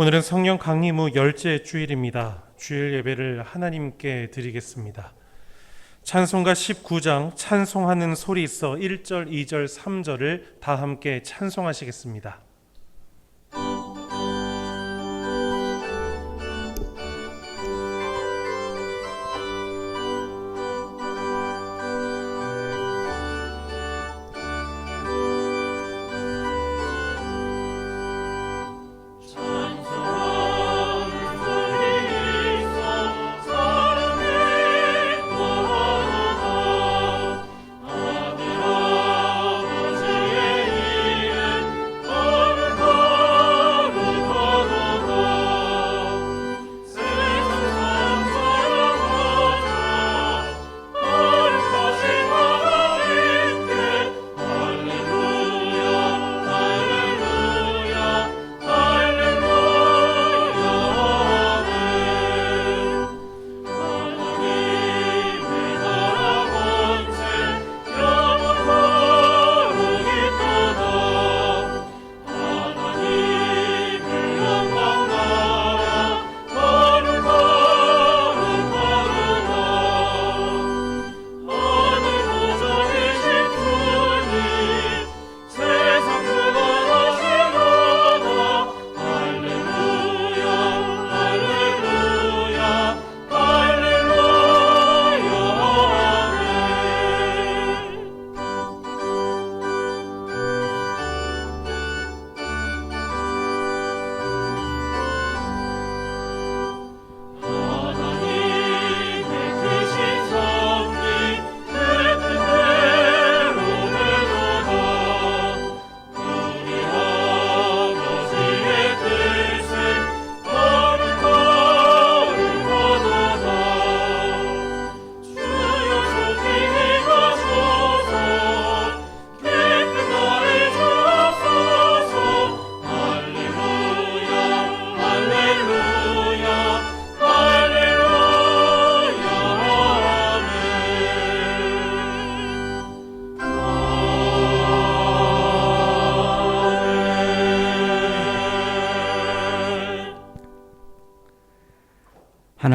오늘은 성령 강림 후 열째 주일입니다. 주일 예배를 하나님께 드리겠습니다. 찬송가 19장 찬송하는 소리 있어 1절, 2절, 3절을 다 함께 찬송하시겠습니다.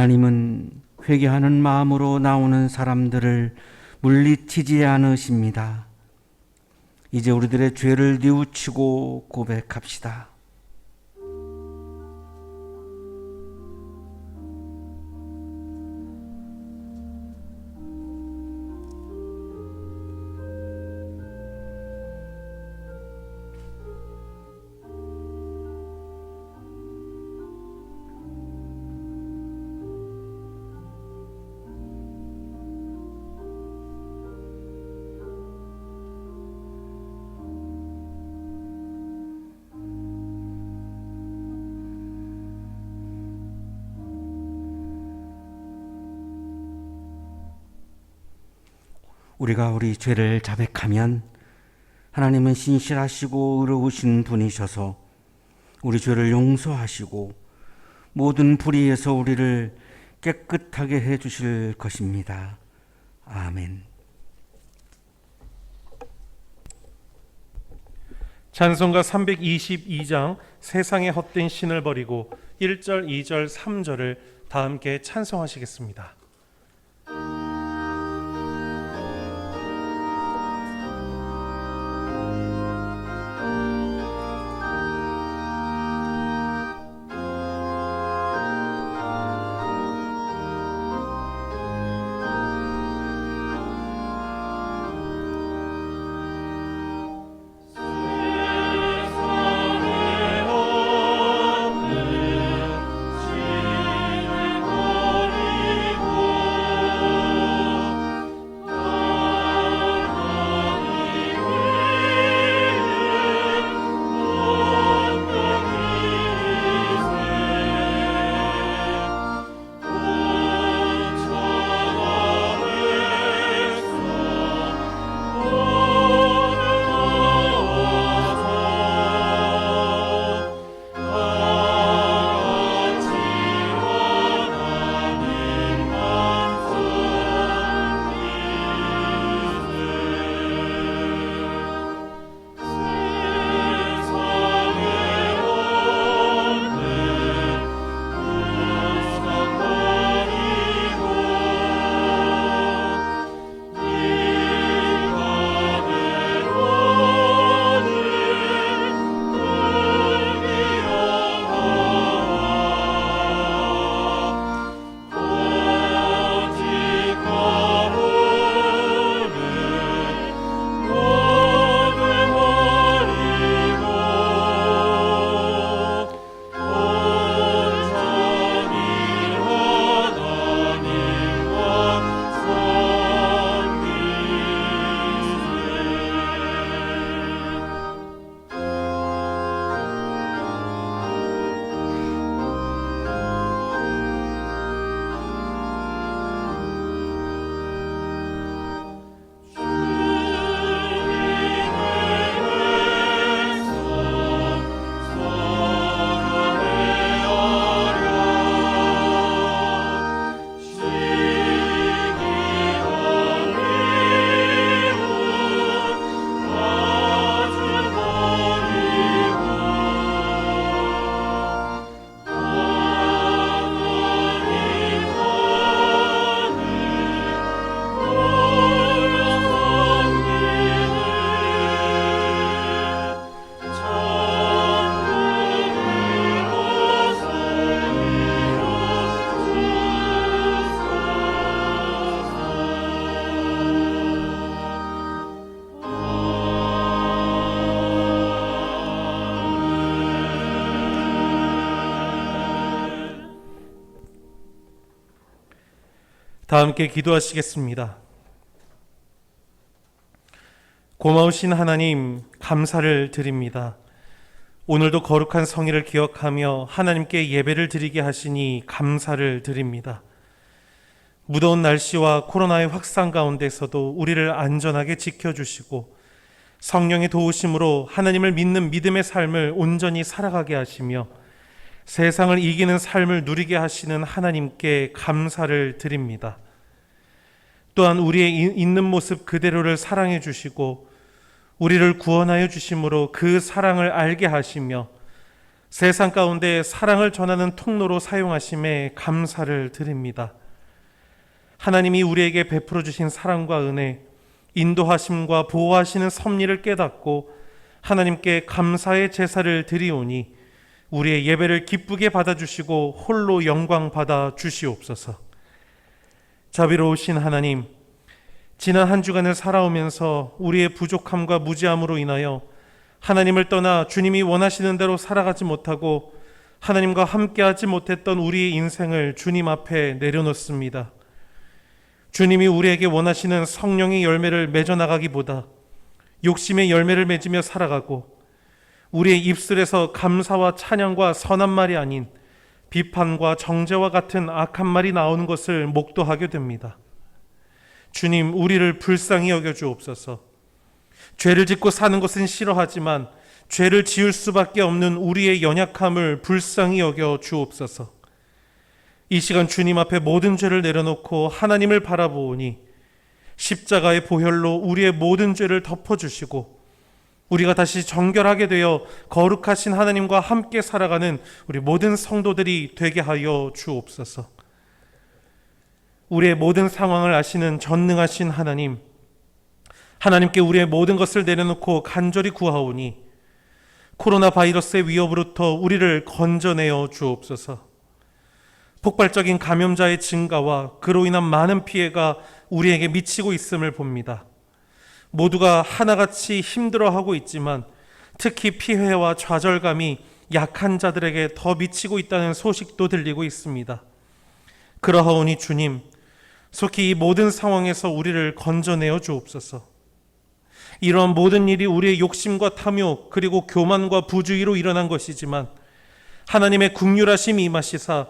하나님은 회개하는 마음으로 나오는 사람들을 물리치지 않으십니다. 이제 우리들의 죄를 뉘우치고 고백합시다. 우리가 우리 죄를 자백하면 하나님은 신실하시고 의로우신 분이셔서 우리 죄를 용서하시고 모든 불의에서 우리를 깨끗하게 해주실 것입니다. 아멘. 찬송가 322장 세상의 헛된 신을 버리고 1절, 2절, 3절을 다 함께 찬송하시겠습니다. 버리고 다 함께 기도하시겠습니다. 고마우신 하나님, 감사를 드립니다. 오늘도 거룩한 성의를 기억하며 하나님께 예배를 드리게 하시니 감사를 드립니다. 무더운 날씨와 코로나의 확산 가운데서도 우리를 안전하게 지켜주시고 성령의 도우심으로 하나님을 믿는 믿음의 삶을 온전히 살아가게 하시며 세상을 이기는 삶을 누리게 하시는 하나님께 감사를 드립니다. 또한 우리의 있는 모습 그대로를 사랑해 주시고 우리를 구원하여 주심으로 그 사랑을 알게 하시며 세상 가운데 사랑을 전하는 통로로 사용하심에 감사를 드립니다. 하나님이 우리에게 베풀어 주신 사랑과 은혜, 인도하심과 보호하시는 섭리를 깨닫고 하나님께 감사의 제사를 드리오니 우리의 예배를 기쁘게 받아주시고 홀로 영광 받아 주시옵소서. 자비로우신 하나님, 지난 한 주간을 살아오면서 우리의 부족함과 무지함으로 인하여 하나님을 떠나 주님이 원하시는 대로 살아가지 못하고 하나님과 함께하지 못했던 우리의 인생을 주님 앞에 내려놓습니다. 주님이 우리에게 원하시는 성령의 열매를 맺어나가기보다 욕심의 열매를 맺으며 살아가고 우리의 입술에서 감사와 찬양과 선한 말이 아닌 비판과 정죄와 같은 악한 말이 나오는 것을 목도하게 됩니다. 주님, 우리를 불쌍히 여겨주옵소서. 죄를 짓고 사는 것은 싫어하지만 죄를 지을 수밖에 없는 우리의 연약함을 불쌍히 여겨주옵소서. 이 시간 주님 앞에 모든 죄를 내려놓고 하나님을 바라보오니 십자가의 보혈로 우리의 모든 죄를 덮어주시고 우리가 다시 정결하게 되어 거룩하신 하나님과 함께 살아가는 우리 모든 성도들이 되게 하여 주옵소서. 우리의 모든 상황을 아시는 전능하신 하나님, 하나님께 우리의 모든 것을 내려놓고 간절히 구하오니 코로나 바이러스의 위협으로부터 우리를 건져내어 주옵소서. 폭발적인 감염자의 증가와 그로 인한 많은 피해가 우리에게 미치고 있음을 봅니다. 모두가 하나같이 힘들어하고 있지만 특히 피해와 좌절감이 약한 자들에게 더 미치고 있다는 소식도 들리고 있습니다. 그러하오니 주님, 속히 이 모든 상황에서 우리를 건져내어 주옵소서. 이러한 모든 일이 우리의 욕심과 탐욕 그리고 교만과 부주의로 일어난 것이지만 하나님의 긍휼하심이 임하시사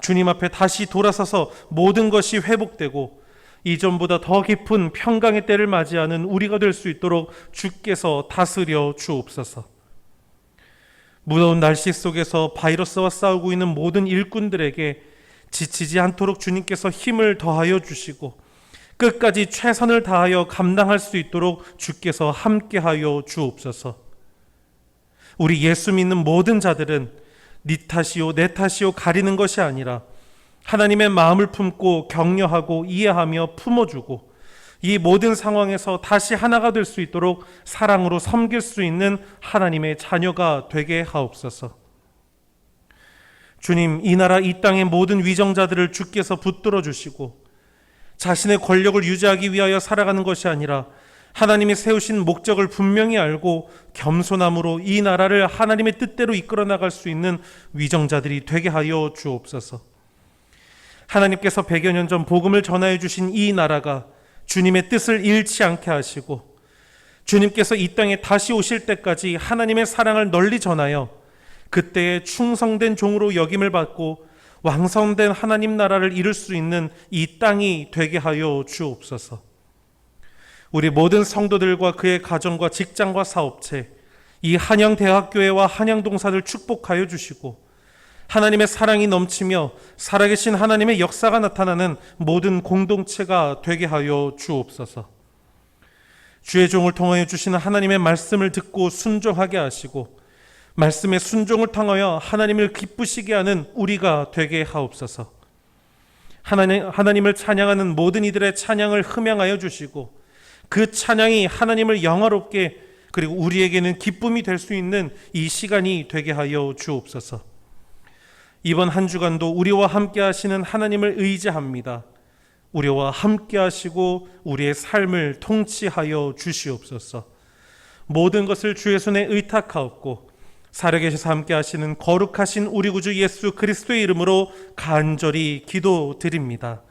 주님 앞에 다시 돌아서서 모든 것이 회복되고 이전보다 더 깊은 평강의 때를 맞이하는 우리가 될 수 있도록 주께서 다스려 주옵소서. 무더운 날씨 속에서 바이러스와 싸우고 있는 모든 일꾼들에게 지치지 않도록 주님께서 힘을 더하여 주시고 끝까지 최선을 다하여 감당할 수 있도록 주께서 함께하여 주옵소서. 우리 예수 믿는 모든 자들은 네 탓이요 내 탓이요 가리는 것이 아니라 하나님의 마음을 품고 격려하고 이해하며 품어주고 이 모든 상황에서 다시 하나가 될 수 있도록 사랑으로 섬길 수 있는 하나님의 자녀가 되게 하옵소서. 주님, 이 나라 이 땅의 모든 위정자들을 주께서 붙들어 주시고 자신의 권력을 유지하기 위하여 살아가는 것이 아니라 하나님이 세우신 목적을 분명히 알고 겸손함으로 이 나라를 하나님의 뜻대로 이끌어 나갈 수 있는 위정자들이 되게 하여 주옵소서. 하나님께서 100여 년 전 복음을 전하여 주신 이 나라가 주님의 뜻을 잃지 않게 하시고 주님께서 이 땅에 다시 오실 때까지 하나님의 사랑을 널리 전하여 그때에 충성된 종으로 역임을 받고 왕성된 하나님 나라를 이룰 수 있는 이 땅이 되게 하여 주옵소서. 우리 모든 성도들과 그의 가정과 직장과 사업체, 이 한양대학교회와 한양동사를 축복하여 주시고 하나님의 사랑이 넘치며 살아계신 하나님의 역사가 나타나는 모든 공동체가 되게 하여 주옵소서. 주의 종을 통하여 주시는 하나님의 말씀을 듣고 순종하게 하시고 말씀의 순종을 통하여 하나님을 기쁘시게 하는 우리가 되게 하옵소서. 하나님을 찬양하는 모든 이들의 찬양을 흠양하여 주시고 그 찬양이 하나님을 영화롭게 그리고 우리에게는 기쁨이 될 수 있는 이 시간이 되게 하여 주옵소서. 이번 한 주간도 우리와 함께 하시는 하나님을 의지합니다. 우리와 함께 하시고 우리의 삶을 통치하여 주시옵소서. 모든 것을 주의 손에 의탁하옵고 살아계셔서 함께 하시는 거룩하신 우리 구주 예수 그리스도의 이름으로 간절히 기도드립니다.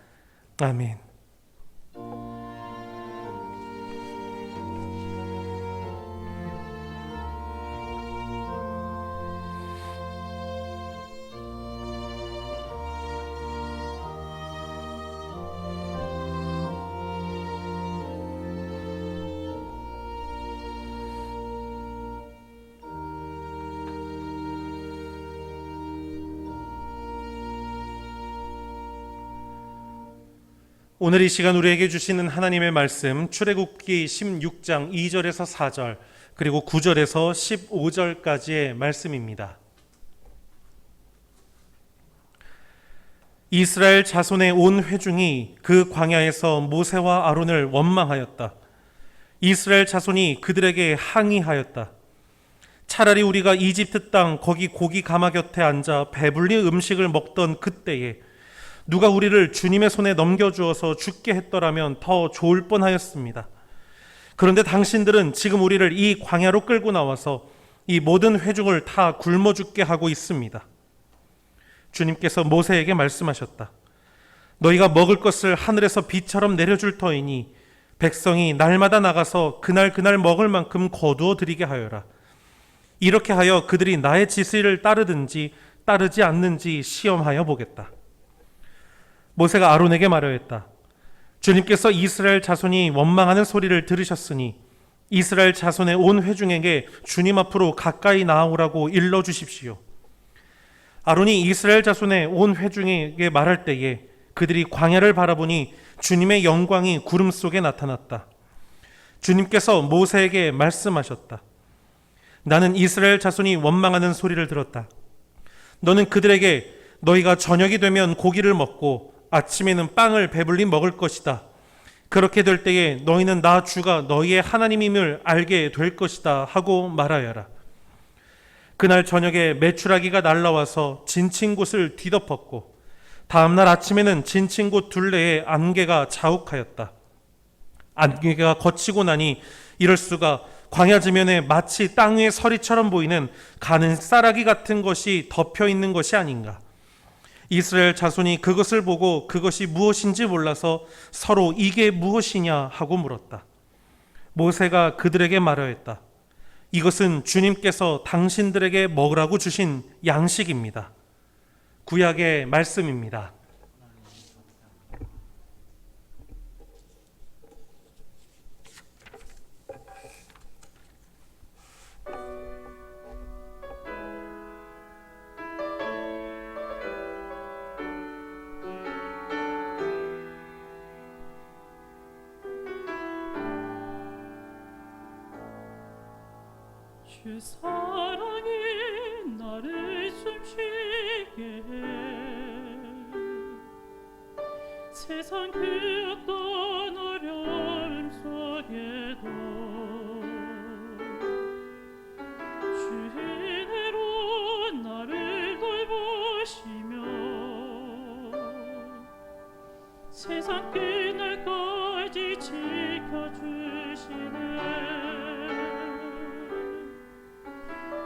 아멘. 오늘 이 시간 우리에게 주시는 하나님의 말씀 출애굽기 16장 2절에서 4절 그리고 9절에서 15절까지의 말씀입니다. 이스라엘 자손의 온 회중이 그 광야에서 모세와 아론을 원망하였다. 이스라엘 자손이 그들에게 항의하였다. 차라리 우리가 이집트 땅 거기 고기 가마 곁에 앉아 배불리 음식을 먹던 그때에 누가 우리를 주님의 손에 넘겨주어서 죽게 했더라면 더 좋을 뻔하였습니다. 그런데 당신들은 지금 우리를 이 광야로 끌고 나와서 이 모든 회중을 다 굶어 죽게 하고 있습니다. 주님께서 모세에게 말씀하셨다. 너희가 먹을 것을 하늘에서 비처럼 내려줄 터이니 백성이 날마다 나가서 그날 먹을 만큼 거두어 드리게 하여라. 이렇게 하여 그들이 나의 지시를 따르든지 따르지 않는지 시험하여 보겠다. 모세가 아론에게 말하였다. 주님께서 이스라엘 자손이 원망하는 소리를 들으셨으니 이스라엘 자손의 온 회중에게 주님 앞으로 가까이 나아오라고 일러주십시오. 아론이 이스라엘 자손의 온 회중에게 말할 때에 그들이 광야를 바라보니 주님의 영광이 구름 속에 나타났다. 주님께서 모세에게 말씀하셨다. 나는 이스라엘 자손이 원망하는 소리를 들었다. 너는 그들에게 너희가 저녁이 되면 고기를 먹고 아침에는 빵을 배불리 먹을 것이다. 그렇게 될 때에 너희는 나 주가 너희의 하나님임을 알게 될 것이다 하고 말하여라. 그날 저녁에 메추라기가 날라와서 진친 곳을 뒤덮었고 다음날 아침에는 진친 곳 둘레에 안개가 자욱하였다. 안개가 걷히고 나니 이럴 수가 광야 지면에 마치 땅 위의 서리처럼 보이는 가는 쌀아기 같은 것이 덮여 있는 것이 아닌가. 이스라엘 자손이 그것을 보고 그것이 무엇인지 몰라서 서로 이게 무엇이냐 하고 물었다. 모세가 그들에게 말하였다. 이것은 주님께서 당신들에게 먹으라고 주신 양식입니다. 구약의 말씀입니다. 주 사랑이 나를 숨쉬게 해 세상 그 어떤 어려움 속에도 주의 은혜로 나를 돌보시며 세상 끝날까지 지켜주시네.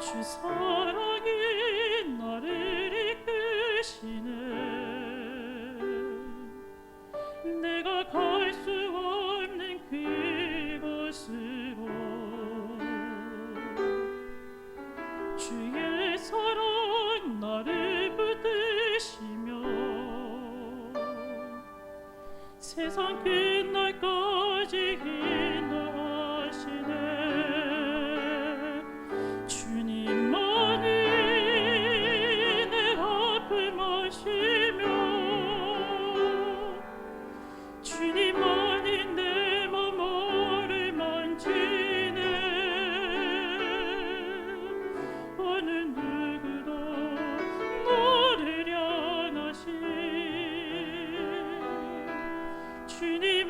주 사랑이 나를 이끄시네. 내가 갈 수 없는 그곳으로 주의 사랑 나를 붙드시며 세상 끝날까지 인도하시네. 주님만이 내 몸을 만지네. 어느 누구도 너를 향하시 주님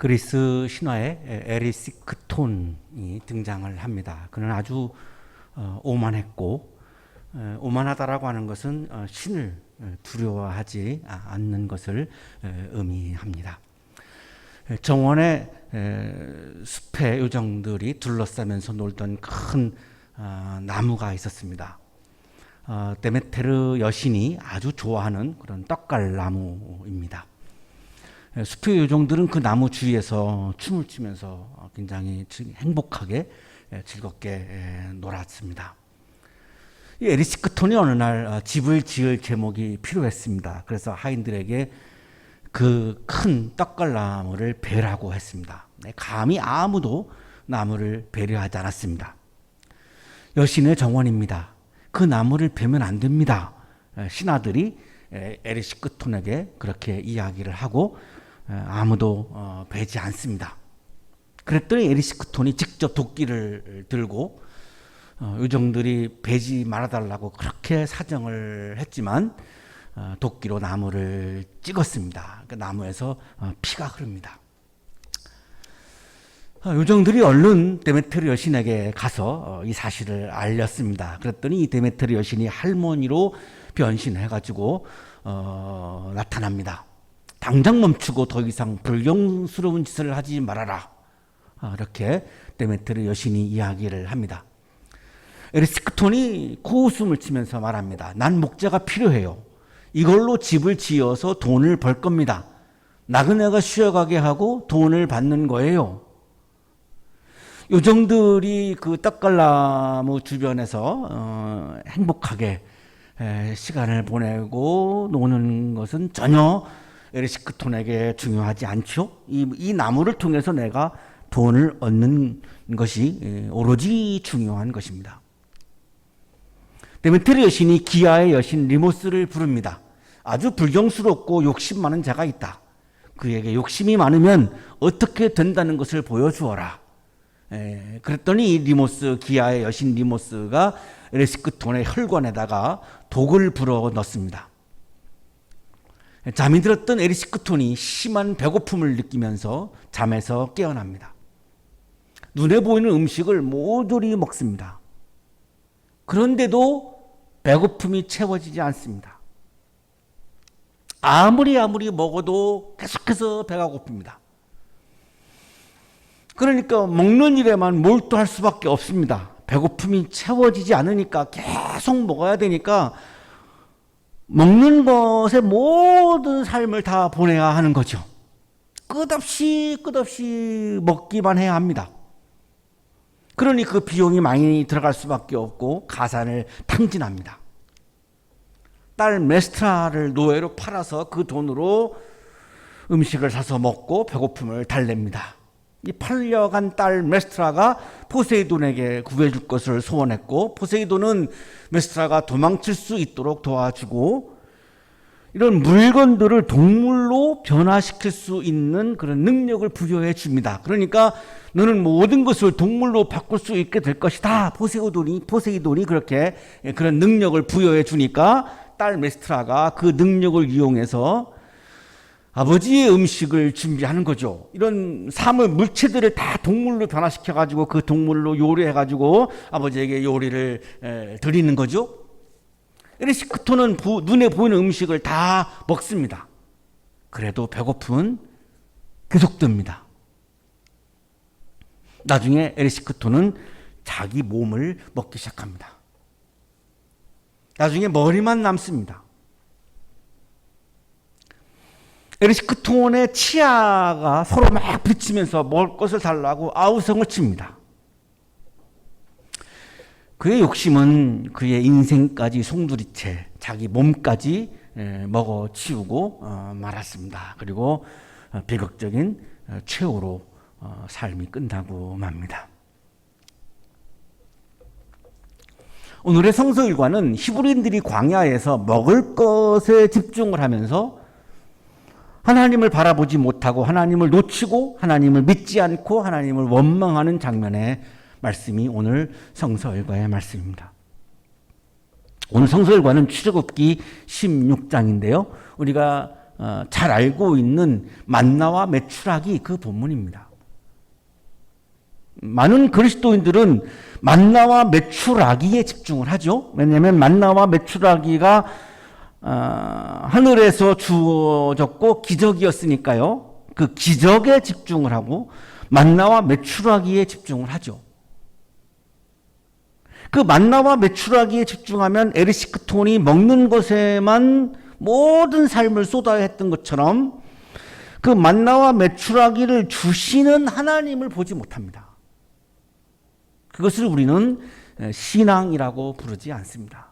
그리스 신화에 에리시크톤이 등장을 합니다. 그는 아주 오만했고, 오만하다라고 하는 것은 신을 두려워하지 않는 것을 의미합니다. 정원의 숲의 요정들이 둘러싸면서 놀던 큰 나무가 있었습니다. 데메테르 여신이 아주 좋아하는 그런 떡갈나무입니다. 숲의 요정들은 그 나무 주위에서 춤을 추면서 굉장히 행복하게 즐겁게 놀았습니다. 이 에리시크톤이 어느 날 집을 지을 제목이 필요했습니다. 그래서 하인들에게 그 큰 떡갈나무를 베라고 했습니다. 감히 아무도 나무를 배려하지 않았습니다. 여신의 정원입니다. 그 나무를 베면 안 됩니다. 신하들이 에리시크톤에게 그렇게 이야기를 하고 아무도 베지 않습니다. 그랬더니 에리시크톤이 직접 도끼를 들고 요정들이 베지 말아달라고 그렇게 사정을 했지만 도끼로 나무를 찍었습니다. 그 나무에서 피가 흐릅니다. 요정들이 얼른 데메테르 여신에게 가서 이 사실을 알렸습니다. 그랬더니 이 데메테르 여신이 할머니로 변신해가지고 나타납니다. 당장 멈추고 더 이상 불경스러운 짓을 하지 말아라. 이렇게 데메테르 여신이 이야기를 합니다. 에리시크톤이 코웃음을 치면서 말합니다. 난 목재가 필요해요. 이걸로 집을 지어서 돈을 벌 겁니다. 나그네가 쉬어가게 하고 돈을 받는 거예요. 요정들이 그 떡갈나무 주변에서 행복하게 시간을 보내고 노는 것은 전혀 에리시크톤에게 중요하지 않죠. 이 나무를 통해서 내가 돈을 얻는 것이 오로지 중요한 것입니다. 데메테르 여신이 기아의 여신 리모스를 부릅니다. 아주 불경스럽고 욕심 많은 자가 있다. 그에게 욕심이 많으면 어떻게 된다는 것을 보여주어라. 그랬더니 리모스, 기아의 여신 리모스가 에리시크톤의 혈관에다가 독을 불어 넣습니다. 잠이 들었던 에리시크톤이 심한 배고픔을 느끼면서 잠에서 깨어납니다. 눈에 보이는 음식을 모조리 먹습니다. 그런데도 배고픔이 채워지지 않습니다. 아무리 먹어도 계속해서 배가 고픕니다. 그러니까 먹는 일에만 몰두할 수밖에 없습니다. 배고픔이 채워지지 않으니까 계속 먹어야 되니까 먹는 것에 모든 삶을 다 보내야 하는 거죠. 끝없이 먹기만 해야 합니다. 그러니 그 비용이 많이 들어갈 수밖에 없고 가산을 탕진합니다. 딸 메스트라를 노예로 팔아서 그 돈으로 음식을 사서 먹고 배고픔을 달랩니다. 이 팔려간 딸 메스트라가 포세이돈에게 구해줄 것을 소원했고, 포세이돈은 메스트라가 도망칠 수 있도록 도와주고, 이런 물건들을 동물로 변화시킬 수 있는 그런 능력을 부여해 줍니다. 그러니까 너는 모든 것을 동물로 바꿀 수 있게 될 것이다. 포세이돈이 그렇게 그런 능력을 부여해 주니까 딸 메스트라가 그 능력을 이용해서 아버지의 음식을 준비하는 거죠. 이런 사물, 물체들을 다 동물로 변화시켜가지고 그 동물로 요리해가지고 아버지에게 요리를 드리는 거죠. 에리시크톤은 눈에 보이는 음식을 다 먹습니다. 그래도 배고픔은 계속됩니다. 나중에 에리시크톤은 자기 몸을 먹기 시작합니다. 나중에 머리만 남습니다. 에리시크톤의 치아가 서로 막 부딪히면서 먹을 것을 달라고 아우성을 칩니다. 그의 욕심은 그의 인생까지 송두리째 자기 몸까지 먹어치우고 말았습니다. 그리고 비극적인 최후로 삶이 끝나고 맙니다. 오늘의 성서 일과는 히브리인들이 광야에서 먹을 것에 집중을 하면서 하나님을 바라보지 못하고 하나님을 놓치고 하나님을 믿지 않고 하나님을 원망하는 장면의 말씀이 오늘 성서 일과의 말씀입니다. 오늘 성서 일과는 출애굽기 16장인데요. 우리가 잘 알고 있는 만나와 메추라기 그 본문입니다. 많은 그리스도인들은 만나와 메추라기에 집중을 하죠. 왜냐하면 만나와 메추라기가 하늘에서 주어졌고 기적이었으니까요. 그 기적에 집중을 하고 만나와 메추라기에 집중을 하죠. 그 만나와 메추라기에 집중하면 에르시크톤이 먹는 것에만 모든 삶을 쏟아야 했던 것처럼 그 만나와 메추라기를 주시는 하나님을 보지 못합니다. 그것을 우리는 신앙이라고 부르지 않습니다.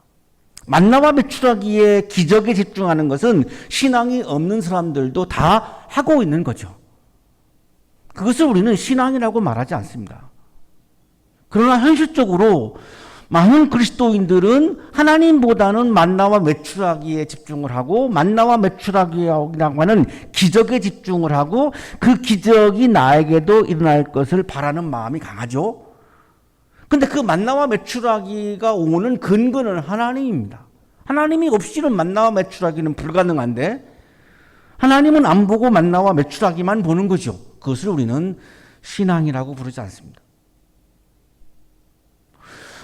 만나와 메추라기의 기적에 집중하는 것은 신앙이 없는 사람들도 다 하고 있는 거죠. 그것을 우리는 신앙이라고 말하지 않습니다. 그러나 현실적으로 많은 그리스도인들은 하나님보다는 만나와 메추라기에 집중을 하고 만나와 메추라기라고 하는 기적에 집중을 하고 그 기적이 나에게도 일어날 것을 바라는 마음이 강하죠. 근데 그 만나와 메추라기가 오는 근거는 하나님입니다. 하나님이 없이는 만나와 메추라기는 불가능한데 하나님은 안 보고 만나와 메추라기만 보는 거죠. 그것을 우리는 신앙이라고 부르지 않습니다.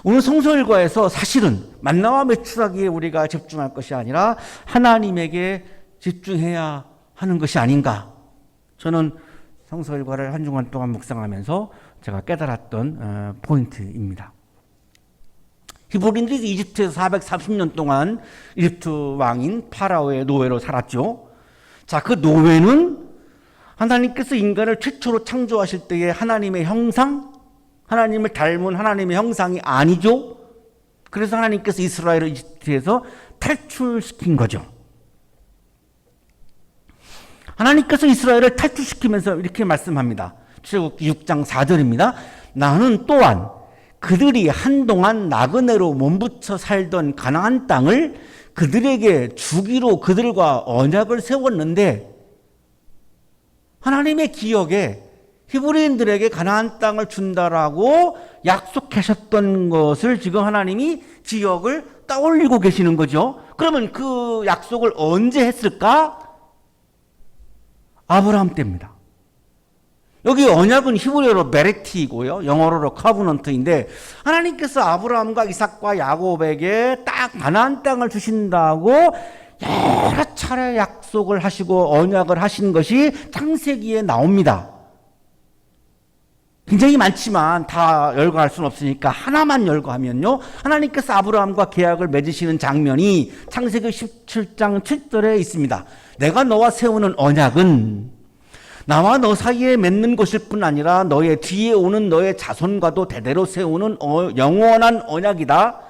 오늘 성서 일과에서 사실은 만나와 메추라기에 우리가 집중할 것이 아니라 하나님에게 집중해야 하는 것이 아닌가. 저는 성서 일과를 한 주간 동안 묵상하면서 제가 깨달았던 포인트입니다. 히브리인들이 이집트에서 430년 동안 이집트 왕인 파라오의 노예로 살았죠. 자, 그 노예는 하나님께서 인간을 최초로 창조하실 때의 하나님의 형상, 하나님을 닮은 하나님의 형상이 아니죠. 그래서 하나님께서 이스라엘을 이집트에서 탈출시킨 거죠. 하나님께서 이스라엘을 탈출시키면서 이렇게 말씀합니다. 출애굽기 6장 4절입니다. 나는 또한 그들이 한동안 나그네로 몸부쳐 살던 가나안 땅을 그들에게 주기로 그들과 언약을 세웠는데 하나님의 기억에 히브리인들에게 가나안 땅을 준다라고 약속하셨던 것을 지금 하나님이 기억을 떠올리고 계시는 거죠. 그러면 그 약속을 언제 했을까? 아브라함 때입니다. 여기 언약은 히브리어로 베레티이고요. 영어로 커브넌트인데 하나님께서 아브라함과 이삭과 야곱에게 딱 가나안 땅을 주신다고 여러 차례 약속을 하시고 언약을 하신 것이 창세기에 나옵니다. 굉장히 많지만 다 열거할 수는 없으니까 하나만 열거하면요. 하나님께서 아브라함과 계약을 맺으시는 장면이 창세기 17장 7절에 있습니다. 내가 너와 세우는 언약은 나와 너 사이에 맺는 것일 뿐 아니라 너의 뒤에 오는 너의 자손과도 대대로 세우는 영원한 언약이다.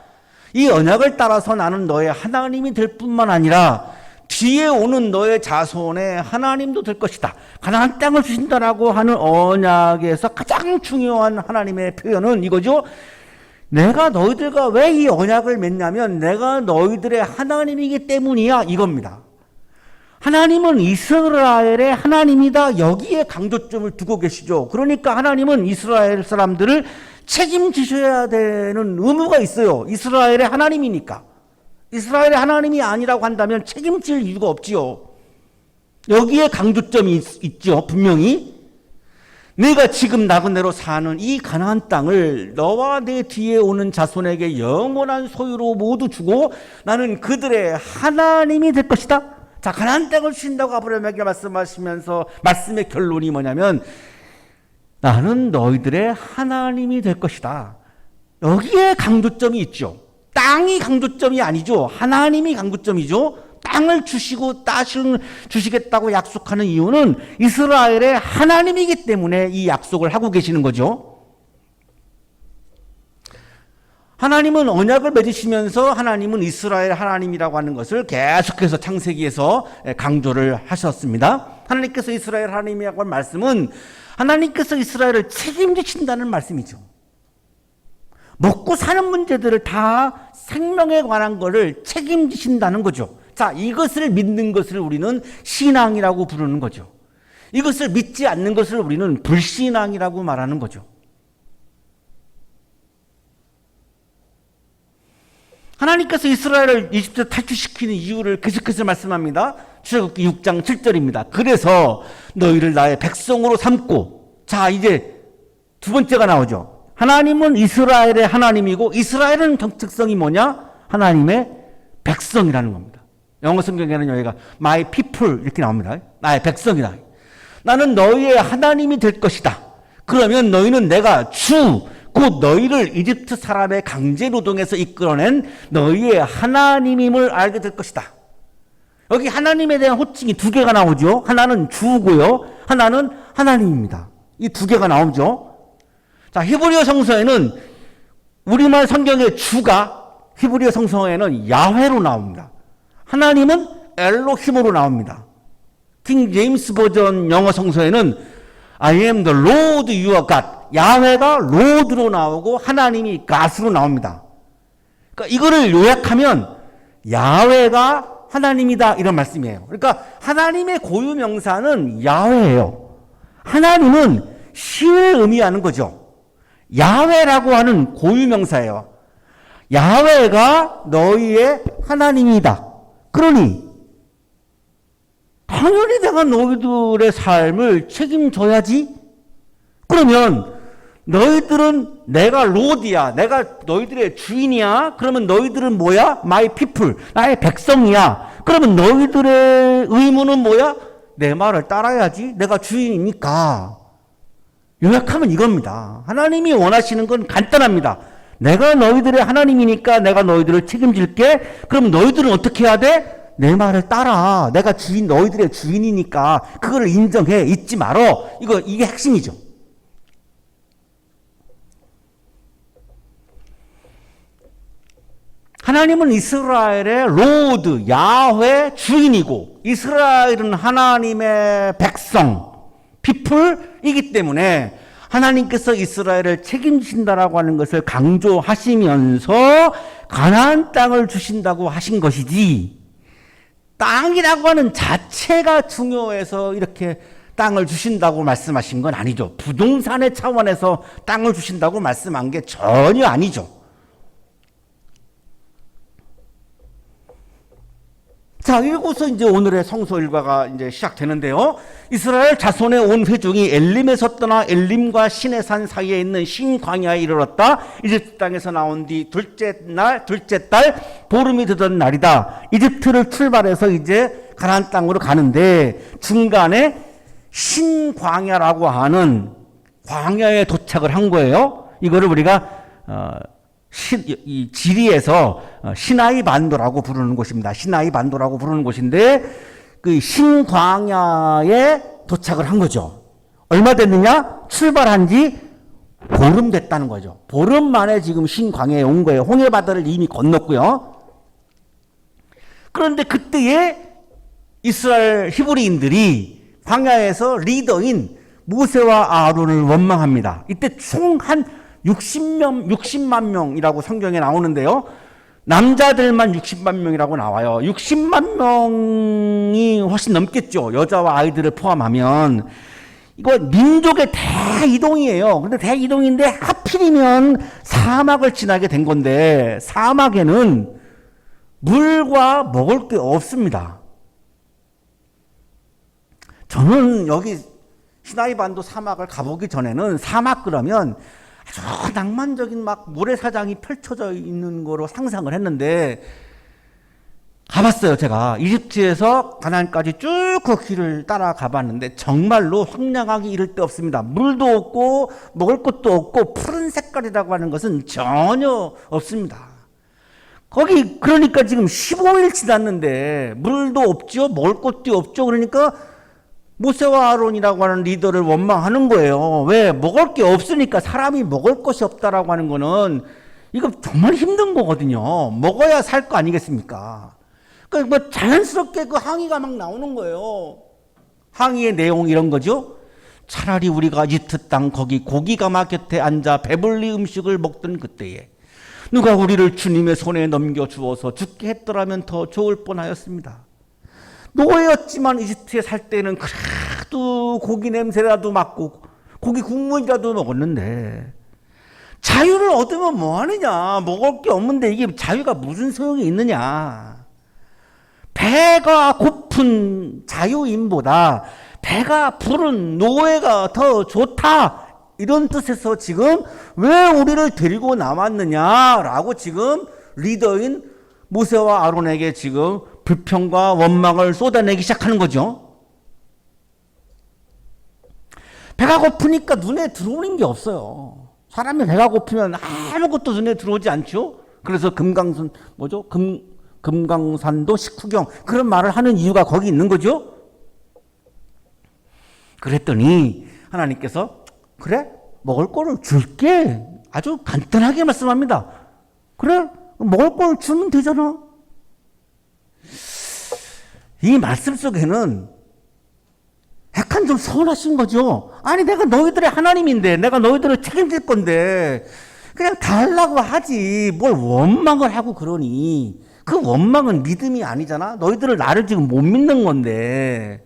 이 언약을 따라서 나는 너의 하나님이 될 뿐만 아니라 뒤에 오는 너의 자손의 하나님도 될 것이다. 가나안 땅을 주신다라고 하는 언약에서 가장 중요한 하나님의 표현은 이거죠. 내가 너희들과 왜 이 언약을 맺냐면 내가 너희들의 하나님이기 때문이야 이겁니다. 하나님은 이스라엘의 하나님이다. 여기에 강조점을 두고 계시죠. 그러니까 하나님은 이스라엘 사람들을 책임지셔야 되는 의무가 있어요. 이스라엘의 하나님이니까. 이스라엘의 하나님이 아니라고 한다면 책임질 이유가 없지요. 여기에 강조점이 있죠. 분명히 내가 지금 나그네로 사는 이 가나안 땅을 너와 내 뒤에 오는 자손에게 영원한 소유로 모두 주고 나는 그들의 하나님이 될 것이다. 자, 가나안 땅을 주신다고 아브라함에게 말씀하시면서 말씀의 결론이 뭐냐면 나는 너희들의 하나님이 될 것이다. 여기에 강조점이 있죠. 땅이 강조점이 아니죠. 하나님이 강조점이죠. 땅을 주시고 따시는 주시겠다고 약속하는 이유는 이스라엘의 하나님이기 때문에 이 약속을 하고 계시는 거죠. 하나님은 언약을 맺으시면서 하나님은 이스라엘 하나님이라고 하는 것을 계속해서 창세기에서 강조를 하셨습니다. 하나님께서 이스라엘 하나님이라고 하는 말씀은 하나님께서 이스라엘을 책임지신다는 말씀이죠. 먹고 사는 문제들을 다 생명에 관한 것을 책임지신다는 거죠. 자, 이것을 믿는 것을 우리는 신앙이라고 부르는 거죠. 이것을 믿지 않는 것을 우리는 불신앙이라고 말하는 거죠. 하나님께서 이스라엘을 이집트 탈출시키는 이유를 계속해서 말씀합니다. 출애굽기 6장 7절입니다. 그래서 너희를 나의 백성으로 삼고, 자 이제 두 번째가 나오죠. 하나님은 이스라엘의 하나님이고 이스라엘은 정체성이 뭐냐? 하나님의 백성이라는 겁니다. 영어 성경에는 여기가 my people 이렇게 나옵니다. 나의 백성이다. 나는 너희의 하나님이 될 것이다. 그러면 너희는 내가 주, 곧 너희를 이집트 사람의 강제 노동에서 이끌어낸 너희의 하나님임을 알게 될 것이다. 여기 하나님에 대한 호칭이 두 개가 나오죠. 하나는 주고요. 하나는 하나님입니다. 이 두 개가 나오죠. 자, 히브리어 성서에는 우리말 성경의 주가 히브리어 성서에는 야훼로 나옵니다. 하나님은 엘로힘으로 나옵니다. 킹 제임스 버전 영어 성서에는 I am the Lord your God. 야훼가 Lord로 나오고 하나님이 God으로 나옵니다. 그러니까 이거를 요약하면 야훼가 하나님이다 이런 말씀이에요. 그러니까 하나님의 고유 명사는 야훼예요. 하나님은 신을 의미하는 거죠. 야훼라고 하는 고유 명사예요. 야훼가 너희의 하나님이다. 그러니 당연히 내가 너희들의 삶을 책임져야지. 그러면 너희들은 내가 로드야. 내가 너희들의 주인이야. 그러면 너희들은 뭐야? My people. 나의 백성이야. 그러면 너희들의 의무는 뭐야? 내 말을 따라야지. 내가 주인이니까. 요약하면 이겁니다. 하나님이 원하시는 건 간단합니다. 내가 너희들의 하나님이니까 내가 너희들을 책임질게. 그럼 너희들은 어떻게 해야 돼? 내 말을 따라. 내가 주인, 너희들의 주인이니까 그거를 인정해. 잊지 말어. 이게 핵심이죠. 하나님은 이스라엘의 로드, 야훼 주인이고 이스라엘은 하나님의 백성, 피플이기 때문에 하나님께서 이스라엘을 책임진다라고 하는 것을 강조하시면서 가나안 땅을 주신다고 하신 것이지, 땅이라고 하는 자체가 중요해서 이렇게 땅을 주신다고 말씀하신 건 아니죠. 부동산의 차원에서 땅을 주신다고 말씀한 게 전혀 아니죠. 자, 이러고서 이제 오늘의 성서 일과가 이제 시작되는데요. 이스라엘 자손의 온 회중이 엘림에서 떠나 엘림과 시내산 사이에 있는 신광야에 이르렀다. 이집트 땅에서 나온 뒤 둘째 달 보름이 되던 날이다. 이집트를 출발해서 이제 가나안 땅으로 가는데 중간에 신광야라고 하는 광야에 도착을 한 거예요. 이거를 우리가 이 지리에서 시나이 반도라고 부르는 곳입니다. 시나이 반도라고 부르는 곳인데 그 신광야에 도착을 한 거죠. 얼마 됐느냐? 출발한 지 보름 됐다는 거죠. 보름 만에 지금 신광야에 온 거예요. 홍해바다를 이미 건넜고요. 그런데 그때에 이스라엘 히브리인들이 광야에서 리더인 모세와 아론을 원망합니다. 이때 총 한 60만 명이라고 성경에 나오는데요. 남자들만 60만 명이라고 나와요. 60만 명이 훨씬 넘겠죠. 여자와 아이들을 포함하면. 이거 민족의 대이동이에요. 근데 대이동인데 하필이면 사막을 지나게 된 건데 사막에는 물과 먹을 게 없습니다. 저는 여기 시나이 반도 사막을 가보기 전에는 사막 그러면 아주 낭만적인 막 모래사장이 펼쳐져 있는 거로 상상을 했는데 가봤어요. 제가 이집트에서 가나안까지 쭉 그 길을 따라 가봤는데 정말로 황량하기 이를 데 없습니다. 물도 없고 먹을 것도 없고 푸른 색깔이라고 하는 것은 전혀 없습니다. 거기 그러니까 지금 15일 지났는데 물도 없죠. 먹을 것도 없죠. 그러니까 모세와 아론이라고 하는 리더를 원망하는 거예요. 왜? 먹을 게 없으니까. 사람이 먹을 것이 없다라고 하는 거는 이거 정말 힘든 거거든요. 먹어야 살 거 아니겠습니까? 그러니까 뭐 자연스럽게 그 항의가 막 나오는 거예요. 항의의 내용이 이런 거죠. 차라리 우리가 이집트 땅 거기 고기가마 곁에 앉아 배불리 음식을 먹던 그때에 누가 우리를 주님의 손에 넘겨주어서 죽게 했더라면 더 좋을 뻔하였습니다. 노예였지만 이집트에 살 때는 그래도 고기 냄새라도 맡고 고기 국물이라도 먹었는데 자유를 얻으면 뭐하느냐. 먹을 게 없는데 이게 자유가 무슨 소용이 있느냐. 배가 고픈 자유인보다 배가 부른 노예가 더 좋다. 이런 뜻에서 지금 왜 우리를 데리고 나왔느냐라고 지금 리더인 모세와 아론에게 지금 불평과 원망을 쏟아내기 시작하는 거죠. 배가 고프니까 눈에 들어오는 게 없어요. 사람이 배가 고프면 아무것도 눈에 들어오지 않죠. 그래서 금강산도 식후경 그런 말을 하는 이유가 거기 있는 거죠. 그랬더니 하나님께서 그래 먹을 거를 줄게 아주 간단하게 말씀합니다. 그래 먹을 걸 주면 되잖아. 이 말씀 속에는 약간 좀 서운하신 거죠. 아니 내가 너희들의 하나님인데 내가 너희들을 책임질 건데 그냥 달라고 하지 뭘 원망을 하고 그러니. 그 원망은 믿음이 아니잖아. 너희들을 나를 지금 못 믿는 건데.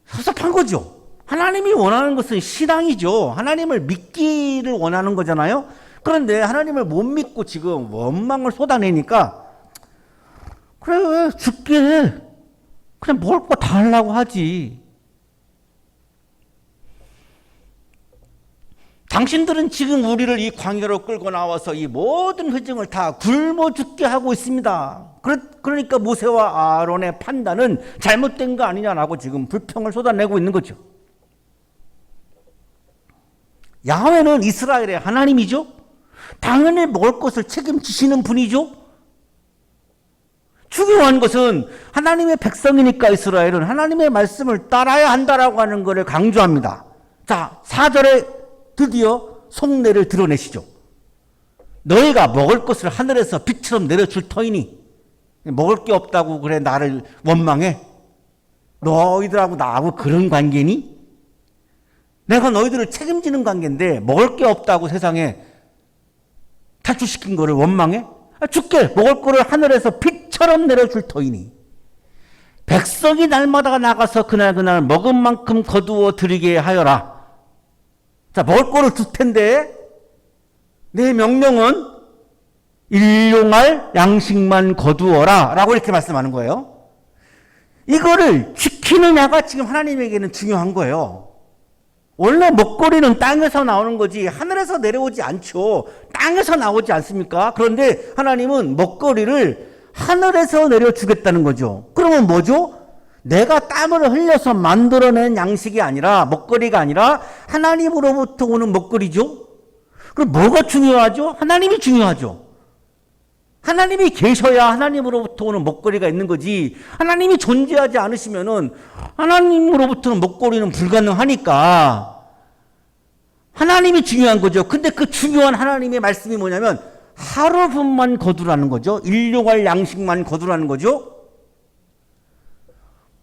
섭섭한 거죠. 하나님이 원하는 것은 신앙이죠. 하나님을 믿기를 원하는 거잖아요. 그런데 하나님을 못 믿고 지금 원망을 쏟아내니까 그래 줄게. 그냥 먹을 거 다 하려고 하지. 당신들은 지금 우리를 이 광야로 끌고 나와서 이 모든 회중을 다 굶어 죽게 하고 있습니다. 그러니까 모세와 아론의 판단은 잘못된 거 아니냐라고 지금 불평을 쏟아내고 있는 거죠. 야훼는 이스라엘의 하나님이죠. 당연히 먹을 것을 책임지시는 분이죠. 중요한 것은 하나님의 백성이니까 이스라엘은 하나님의 말씀을 따라야 한다라고 하는 것을 강조합니다. 자, 4절에 드디어 속내를 드러내시죠. 너희가 먹을 것을 하늘에서 빛처럼 내려줄 터이니 먹을 게 없다고 그래 나를 원망해? 너희들하고 나하고 그런 관계니? 내가 너희들을 책임지는 관계인데 먹을 게 없다고 세상에 탈출시킨 거를 원망해? 줄게 먹을 거를 하늘에서 빛처럼 내려줄 터이니 백성이 날마다 나가서 그날 먹은 만큼 거두어 드리게 하여라. 자, 먹을 거를 줄 텐데 내 명령은 일용할 양식만 거두어라 라고 이렇게 말씀하는 거예요. 이거를 지키느냐가 지금 하나님에게는 중요한 거예요. 원래 먹거리는 땅에서 나오는 거지 하늘에서 내려오지 않죠. 땅에서 나오지 않습니까? 그런데 하나님은 먹거리를 하늘에서 내려주겠다는 거죠. 그러면 뭐죠? 내가 땀을 흘려서 만들어낸 양식이 아니라 먹거리가 아니라 하나님으로부터 오는 먹거리죠. 그럼 뭐가 중요하죠? 하나님이 중요하죠. 하나님이 계셔야 하나님으로부터 오는 먹거리가 있는 거지. 하나님이 존재하지 않으시면은 하나님으로부터는 먹거리는 불가능하니까 하나님이 중요한 거죠. 근데 그 중요한 하나님의 말씀이 뭐냐면 하루분만 거두라는 거죠. 일용할 양식만 거두라는 거죠.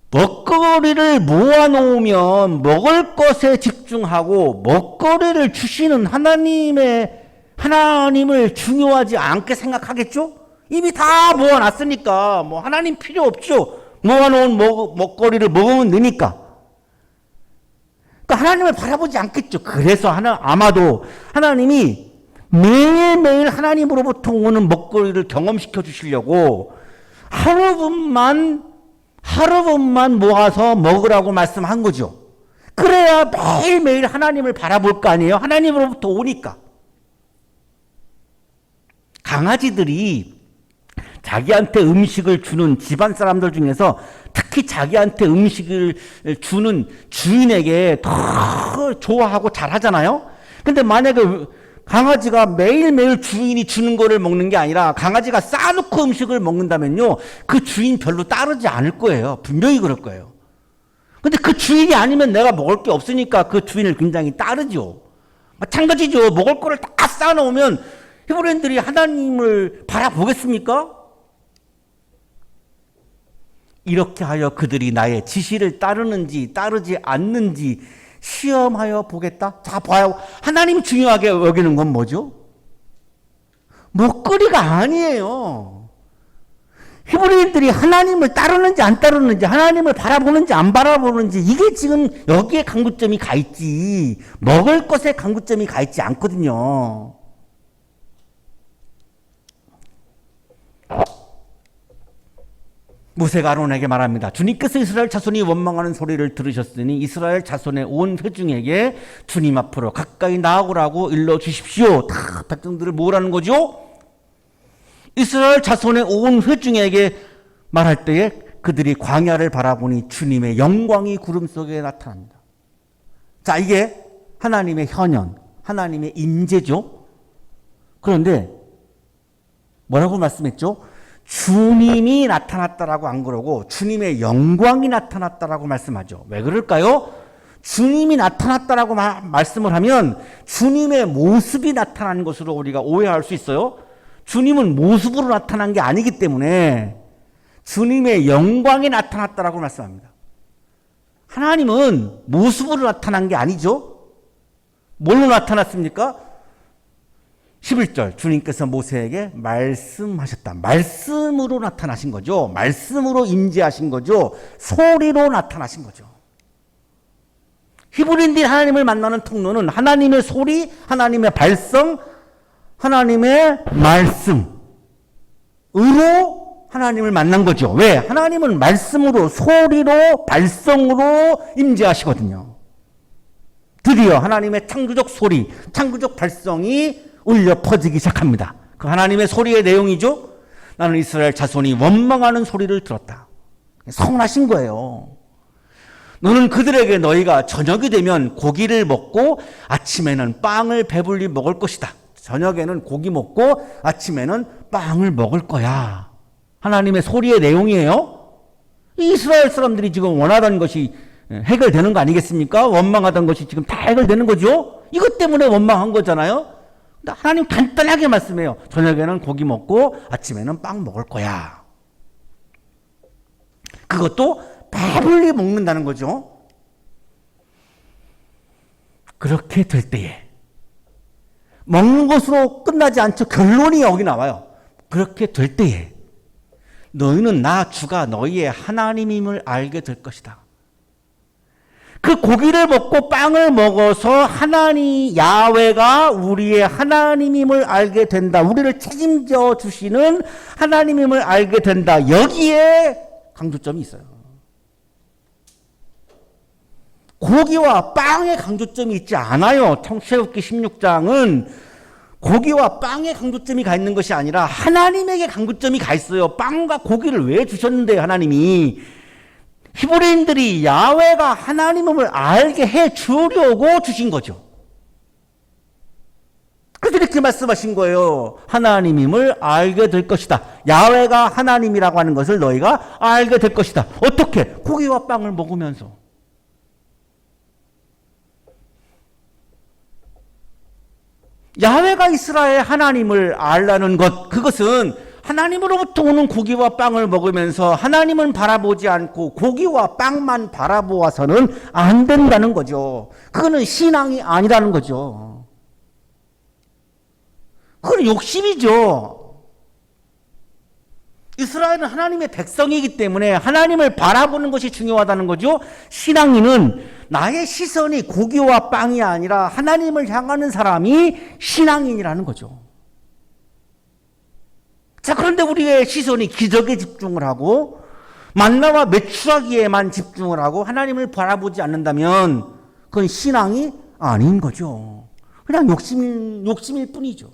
먹거리를 모아놓으면 먹을 것에 집중하고 먹거리를 주시는 하나님을 중요하지 않게 생각하겠죠? 이미 다 모아놨으니까 뭐 하나님 필요 없죠. 모아놓은 먹거리를 먹으면 되니까. 그러니까 하나님을 바라보지 않겠죠. 그래서 아마도 하나님이 매일매일 하나님으로부터 오는 먹거리를 경험시켜 주시려고 하루분만 모아서 먹으라고 말씀한 거죠. 그래야 매일매일 하나님을 바라볼 거 아니에요. 하나님으로부터 오니까. 강아지들이 자기한테 음식을 주는 집안 사람들 중에서 특히 자기한테 음식을 주는 주인에게 더 좋아하고 잘하잖아요. 근데 만약에 강아지가 매일매일 주인이 주는 거를 먹는 게 아니라 강아지가 싸놓고 음식을 먹는다면요, 그 주인 별로 따르지 않을 거예요. 분명히 그럴 거예요. 근데 그 주인이 아니면 내가 먹을 게 없으니까 그 주인을 굉장히 따르죠. 마찬가지죠. 먹을 거를 다 쌓아놓으면 히브리인들이 하나님을 바라보겠습니까? 이렇게 하여 그들이 나의 지시를 따르는지 따르지 않는지 시험하여 보겠다. 자, 봐요. 하나님 중요하게 여기는 건 뭐죠? 먹거리가 아니에요. 히브리인들이 하나님을 따르는지 안 따르는지, 하나님을 바라보는지 안 바라보는지, 이게 지금 여기에 강구점이 가 있지, 먹을 것에 강구점이 가 있지 않거든요. 모세가 아론에게 말합니다. 주님께서 이스라엘 자손이 원망하는 소리를 들으셨으니 이스라엘 자손의 온 회중에게 주님 앞으로 가까이 나아오라고 일러주십시오. 다 백성들을 뭐라는 거죠? 이스라엘 자손의 온 회중에게 말할 때에 그들이 광야를 바라보니 주님의 영광이 구름 속에 나타납니다. 자, 이게 하나님의 현현, 하나님의 임재죠. 그런데 뭐라고 말씀했죠? 주님이 나타났다라고 안 그러고 주님의 영광이 나타났다라고 말씀하죠. 왜 그럴까요? 주님이 나타났다라고 말씀을 하면 주님의 모습이 나타난 것으로 우리가 오해할 수 있어요. 주님은 모습으로 나타난 게 아니기 때문에 주님의 영광이 나타났다라고 말씀합니다. 하나님은 모습으로 나타난 게 아니죠. 뭘로 나타났습니까? 11절 주님께서 모세에게 말씀하셨다. 말씀으로 나타나신 거죠. 말씀으로 임재하신 거죠. 소리로 나타나신 거죠. 히브리인들이 하나님을 만나는 통로는 하나님의 소리, 하나님의 발성, 하나님의 말씀으로 하나님을 만난 거죠. 왜? 하나님은 말씀으로, 소리로, 발성으로 임재하시거든요. 드디어 하나님의 창조적 소리, 창조적 발성이 울려 퍼지기 시작합니다. 그 하나님의 소리의 내용이죠. 나는 이스라엘 자손이 원망하는 소리를 들었다. 서운하신 거예요. 너는 그들에게 너희가 저녁이 되면 고기를 먹고 아침에는 빵을 배불리 먹을 것이다. 저녁에는 고기 먹고 아침에는 빵을 먹을 거야. 하나님의 소리의 내용이에요. 이스라엘 사람들이 지금 원하던 것이 해결되는 거 아니겠습니까? 원망하던 것이 지금 다 해결되는 거죠. 이것 때문에 원망한 거잖아요. 하나님 간단하게 말씀해요. 저녁에는 고기 먹고 아침에는 빵 먹을 거야. 그것도 배불리 먹는다는 거죠. 그렇게 될 때에 먹는 것으로 끝나지 않죠. 결론이 여기 나와요. 그렇게 될 때에 너희는 나 주가 너희의 하나님임을 알게 될 것이다. 그 고기를 먹고 빵을 먹어서 하나님 야훼가 우리의 하나님임을 알게 된다. 우리를 책임져 주시는 하나님임을 알게 된다. 여기에 강조점이 있어요. 고기와 빵의 강조점이 있지 않아요. 창세기 16장은 고기와 빵의 강조점이 가 있는 것이 아니라 하나님에게 강조점이 가 있어요. 빵과 고기를 왜 주셨는데 하나님이 히브리인들이 야훼가 하나님임을 알게 해 주려고 주신 거죠. 그래서 이렇게 말씀하신 거예요. 하나님임을 알게 될 것이다. 야훼가 하나님이라고 하는 것을 너희가 알게 될 것이다. 어떻게? 고기와 빵을 먹으면서. 야훼가 이스라엘 하나님을 알라는 것, 그것은 하나님으로부터 오는 고기와 빵을 먹으면서 하나님은 바라보지 않고 고기와 빵만 바라보아서는 안 된다는 거죠. 그거는 신앙이 아니라는 거죠. 그건 욕심이죠. 이스라엘은 하나님의 백성이기 때문에 하나님을 바라보는 것이 중요하다는 거죠. 신앙인은 나의 시선이 고기와 빵이 아니라 하나님을 향하는 사람이 신앙인이라는 거죠. 자, 그런데 우리의 시선이 기적에 집중을 하고 만나와 메추라기에만 집중을 하고 하나님을 바라보지 않는다면 그건 신앙이 아닌 거죠. 그냥 욕심일 뿐이죠.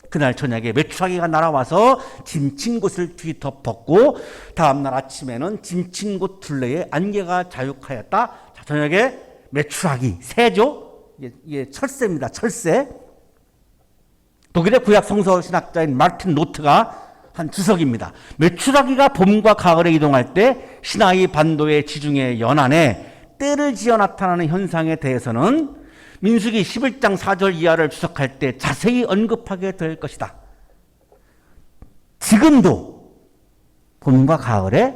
그날 저녁에 메추라기가 날아와서 짐친 곳을 뒤덮었고 다음날 아침에는 짐친 곳 둘레에 안개가 자욱하였다. 자, 저녁에 메추라기, 새죠? 이게 철새입니다. 철새. 독일의 구약 성서 신학자인 마르틴 노트가 한 주석입니다. 메추라기가 봄과 가을에 이동할 때 시나이 반도의 지중해 연안에 때를 지어 나타나는 현상에 대해서는 민수기 11장 4절 이하를 주석할 때 자세히 언급하게 될 것이다. 지금도 봄과 가을에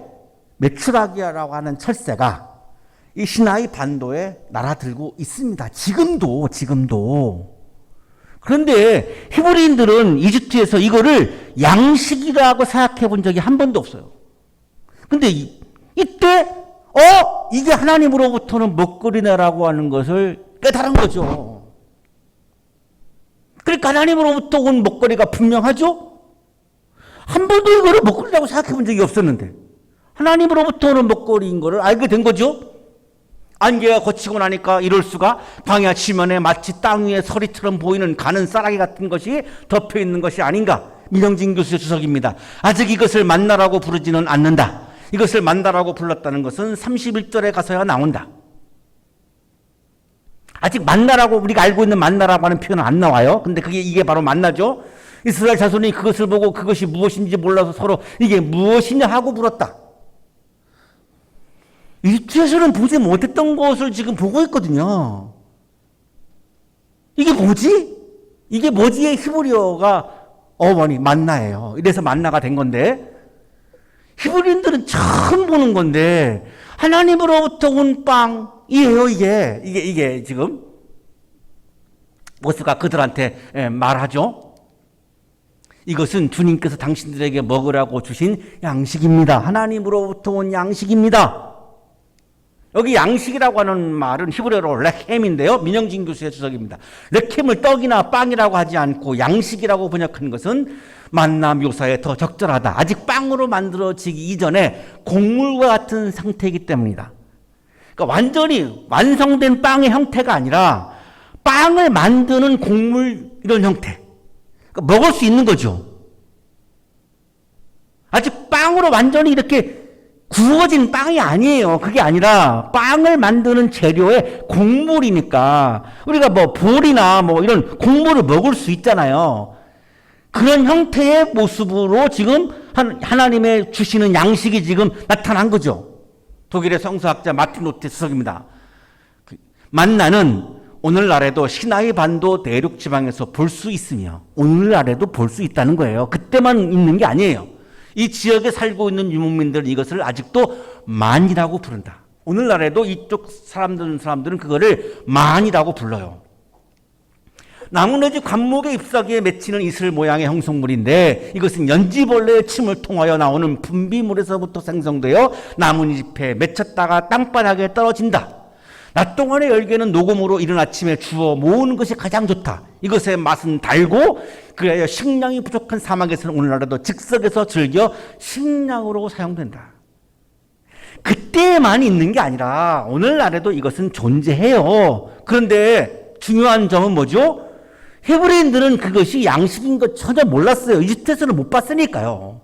메추라기라고 하는 철새가 이 시나이 반도에 날아들고 있습니다. 지금도. 그런데 히브리인들은 이집트에서 이거를 양식이라고 생각해 본 적이 한 번도 없어요. 근데 이때 이게 하나님으로부터는 먹거리네라고 하는 것을 깨달은 거죠. 그러니까 하나님으로부터 온 먹거리가 분명하죠. 한 번도 이거를 먹거리라고 생각해 본 적이 없었는데 하나님으로부터 오는 먹거리인 거를 알게 된 거죠. 안개가 거치고 나니까 이럴 수가. 광야 지면에 마치 땅 위에 서리처럼 보이는 가는 쌀아기 같은 것이 덮여 있는 것이 아닌가. 민영진 교수의 주석입니다. 아직 이것을 만나라고 부르지는 않는다. 이것을 만나라고 불렀다는 것은 31절에 가서야 나온다. 아직 만나라고, 우리가 알고 있는 만나라고 하는 표현은 안 나와요. 근데 이게 바로 만나죠. 이스라엘 자손이 그것을 보고 그것이 무엇인지 몰라서 서로 이게 무엇이냐 하고 물었다. 일주에서는 보지 못했던 것을 지금 보고 있거든요. 이게 뭐지? 이게 뭐지의 히브리어가 어머니 만나예요. 이래서 만나가 된 건데, 히브리인들은 처음 보는 건데 하나님으로부터 온 빵이에요. 이게 지금 모세가 그들한테 말하죠. 이것은 주님께서 당신들에게 먹으라고 주신 양식입니다. 하나님으로부터 온 양식입니다. 여기 양식이라고 하는 말은 히브리어로 레켐인데요. 민영진 교수의 주석입니다. 레켐을 떡이나 빵이라고 하지 않고 양식이라고 번역한 것은 만나 묘사에 더 적절하다. 아직 빵으로 만들어지기 이전에 곡물과 같은 상태이기 때문이다. 그러니까 완전히 완성된 빵의 형태가 아니라 빵을 만드는 곡물 이런 형태. 그러니까 먹을 수 있는 거죠. 아직 빵으로 완전히 이렇게 구워진 빵이 아니에요. 그게 아니라 빵을 만드는 재료의 곡물이니까 우리가 뭐 볼이나 뭐 이런 곡물을 먹을 수 있잖아요. 그런 형태의 모습으로 지금 하나님의 주시는 양식이 지금 나타난 거죠. 독일의 성서학자 마틴 로테 주석입니다. 만나는 오늘날에도 시나이 반도 내륙 지방에서 볼 수 있으며 오늘날에도 볼 수 있다는 거예요. 그때만 있는 게 아니에요. 이 지역에 살고 있는 유목민들은 이것을 아직도 만이라고 부른다. 오늘날에도 이쪽 사람들은 그거를 만이라고 불러요. 나무 내지 관목의 잎사귀에 맺히는 이슬 모양의 형성물인데 이것은 연지벌레의 침을 통하여 나오는 분비물에서부터 생성되어 나뭇잎에 맺혔다가 땅바닥에 떨어진다. 낮 동안의 열매는 녹음으로 이른 아침에 주워 모으는 것이 가장 좋다. 이것의 맛은 달고 그래야 식량이 부족한 사막에서는 오늘날에도 즉석에서 즐겨 식량으로 사용된다. 그때만 있는 게 아니라 오늘날에도 이것은 존재해요. 그런데 중요한 점은 뭐죠? 히브리인들은 그것이 양식인 것 전혀 몰랐어요. 이집트에서는 못 봤으니까요.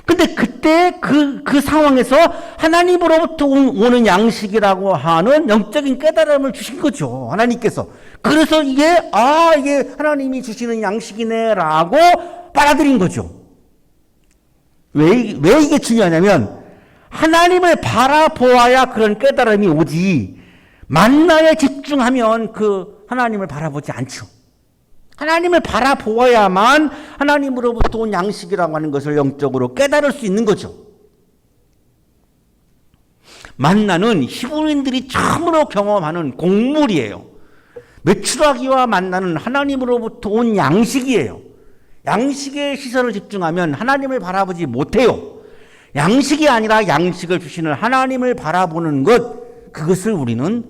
근데 그때 그 상황에서 하나님으로부터 오는 양식이라고 하는 영적인 깨달음을 주신 거죠. 하나님께서. 그래서 이게 하나님이 주시는 양식이네라고 받아들인 거죠. 왜 이게 중요하냐면 하나님을 바라보아야 그런 깨달음이 오지 만나에 집중하면 그 하나님을 바라보지 않죠. 하나님을 바라보아야만 하나님으로부터 온 양식이라고 하는 것을 영적으로 깨달을 수 있는 거죠. 만나는 히브리인들이 처음으로 경험하는 곡물이에요. 메추라기와 만나는 하나님으로부터 온 양식이에요. 양식에 시선을 집중하면 하나님을 바라보지 못해요. 양식이 아니라 양식을 주시는 하나님을 바라보는 것, 그것을 우리는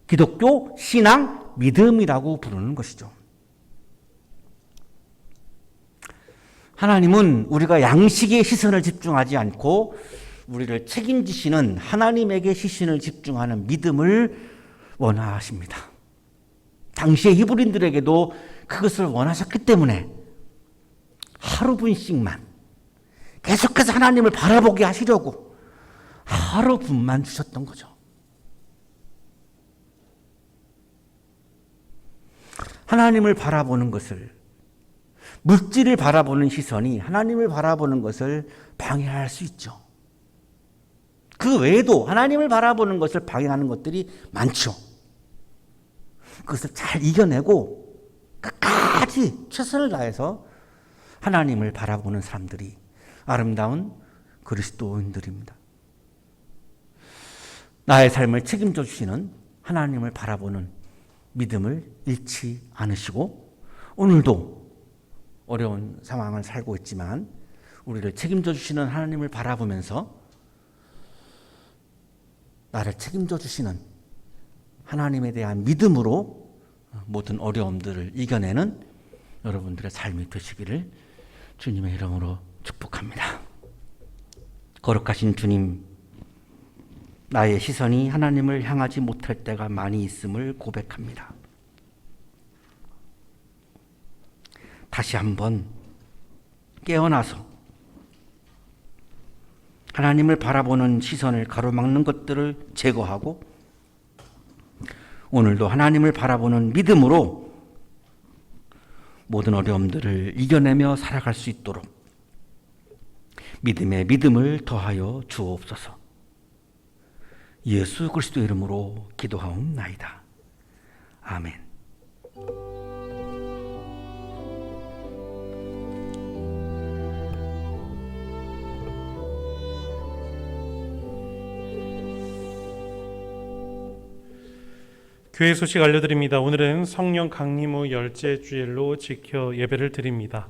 기독교 신앙 믿음이라고 부르는 것이죠. 하나님은 우리가 양식에 시선을 집중하지 않고 우리를 책임지시는 하나님에게 시선을 집중하는 믿음을 원하십니다. 당시의 히브리인들에게도 그것을 원하셨기 때문에 하루 분씩만 계속해서 하나님을 바라보게 하시려고 하루 분만 주셨던 거죠. 하나님을 바라보는 것을, 물질을 바라보는 시선이 하나님을 바라보는 것을 방해할 수 있죠. 그 외에도 하나님을 바라보는 것을 방해하는 것들이 많죠. 그것을 잘 이겨내고 끝까지 최선을 다해서 하나님을 바라보는 사람들이 아름다운 그리스도인들입니다. 나의 삶을 책임져 주시는 하나님을 바라보는 믿음을 잃지 않으시고 오늘도 어려운 상황을 살고 있지만 우리를 책임져 주시는 하나님을 바라보면서 나를 책임져 주시는 하나님에 대한 믿음으로 모든 어려움들을 이겨내는 여러분들의 삶이 되시기를 주님의 이름으로 축복합니다. 거룩하신 주님, 나의 시선이 하나님을 향하지 못할 때가 많이 있음을 고백합니다. 다시 한번 깨어나서 하나님을 바라보는 시선을 가로막는 것들을 제거하고 오늘도 하나님을 바라보는 믿음으로 모든 어려움들을 이겨내며 살아갈 수 있도록 믿음에 믿음을 더하여 주옵소서. 예수 그리스도 이름으로 기도하옵나이다. 아멘. 교회 소식 알려드립니다. 오늘은 성령 강림 후 열째 주일로 지켜 예배를 드립니다.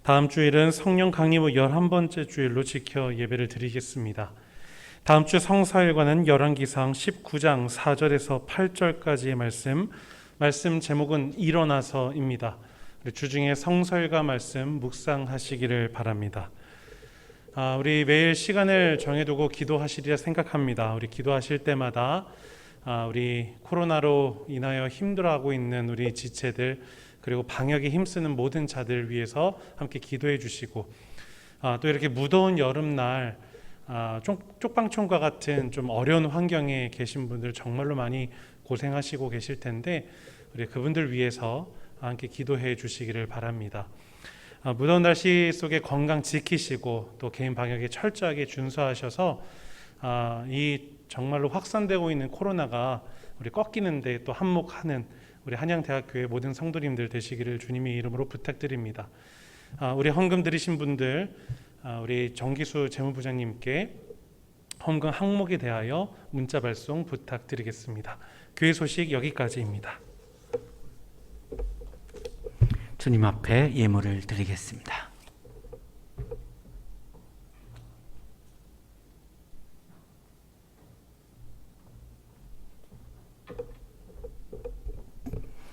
다음 주일은 성령 강림 후 11번째 주일로 지켜 예배를 드리겠습니다. 다음 주 성사일과는 열왕기상 19장 4절에서 8절까지의 말씀 제목은 일어나서입니다. 주중에 성서일과 말씀 묵상하시기를 바랍니다. 우리 매일 시간을 정해두고 기도하시리라 생각합니다. 우리 기도하실 때마다 우리 코로나로 인하여 힘들어하고 있는 우리 지체들, 그리고 방역에 힘쓰는 모든 자들 위해서 함께 기도해 주시고, 또 이렇게 무더운 여름날 쪽방촌과 같은 좀 어려운 환경에 계신 분들 정말로 많이 고생하시고 계실 텐데 우리 그분들 위해서 함께 기도해 주시기를 바랍니다. 무더운 날씨 속에 건강 지키시고 또 개인 방역에 철저하게 준수하셔서 이 정말로 확산되고 있는 코로나가 우리 꺾이는데 또 한몫하는 우리 한양대학교의 모든 성도님들 되시기를 주님의 이름으로 부탁드립니다. 우리 헌금 드리신 분들, 우리 정기수 재무부장님께 헌금 항목에 대하여 문자 발송 부탁드리겠습니다. 교회 소식 여기까지입니다. 주님 앞에 예물을 드리겠습니다.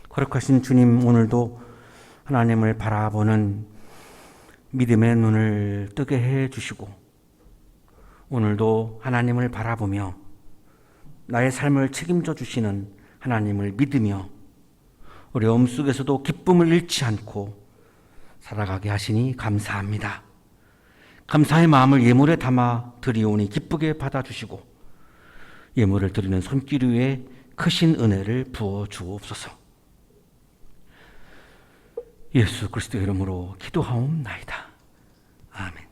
거룩하신 주님, 오늘도 하나님을 바라보는 믿음의 눈을 뜨게 해 주시고 오늘도 하나님을 바라보며 나의 삶을 책임져 주시는 하나님을 믿으며 어려움 속에서도 기쁨을 잃지 않고 살아가게 하시니 감사합니다. 감사의 마음을 예물에 담아 드리오니 기쁘게 받아주시고 예물을 드리는 손길 위에 크신 은혜를 부어 주옵소서. 예수 그리스도의 이름으로 기도하옵나이다. 아멘.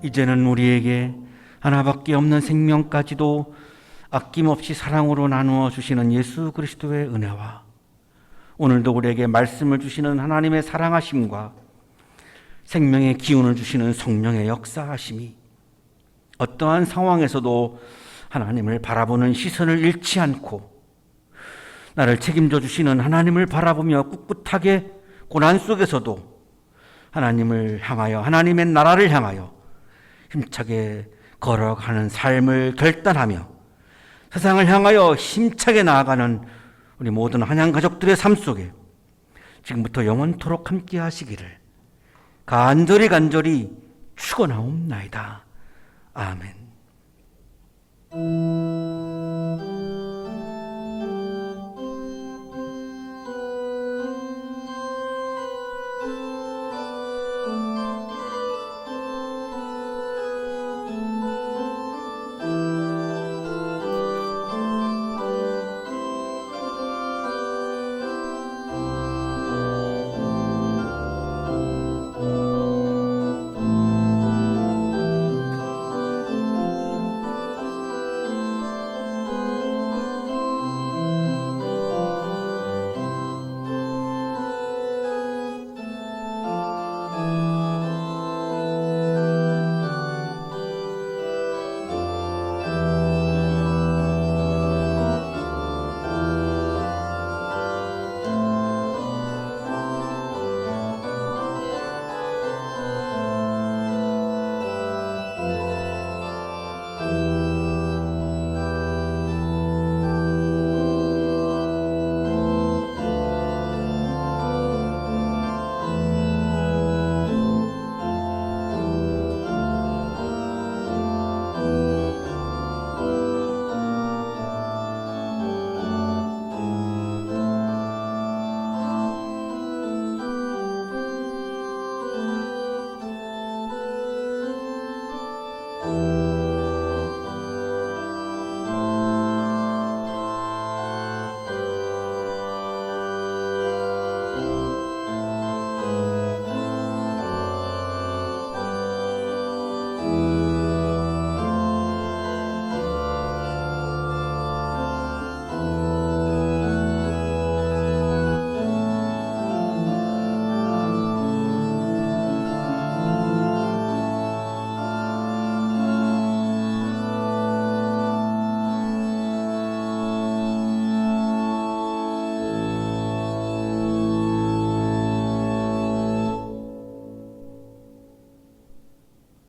이제는 우리에게 하나밖에 없는 생명까지도 아낌없이 사랑으로 나누어 주시는 예수 그리스도의 은혜와 오늘도 우리에게 말씀을 주시는 하나님의 사랑하심과 생명의 기운을 주시는 성령의 역사하심이 어떠한 상황에서도 하나님을 바라보는 시선을 잃지 않고 나를 책임져 주시는 하나님을 바라보며 꿋꿋하게 고난 속에서도 하나님을 향하여 하나님의 나라를 향하여 힘차게 걸어가는 삶을 결단하며 세상을 향하여 힘차게 나아가는 우리 모든 한양 가족들의 삶 속에 지금부터 영원토록 함께 하시기를 간절히 축원하옵나이다. 아멘.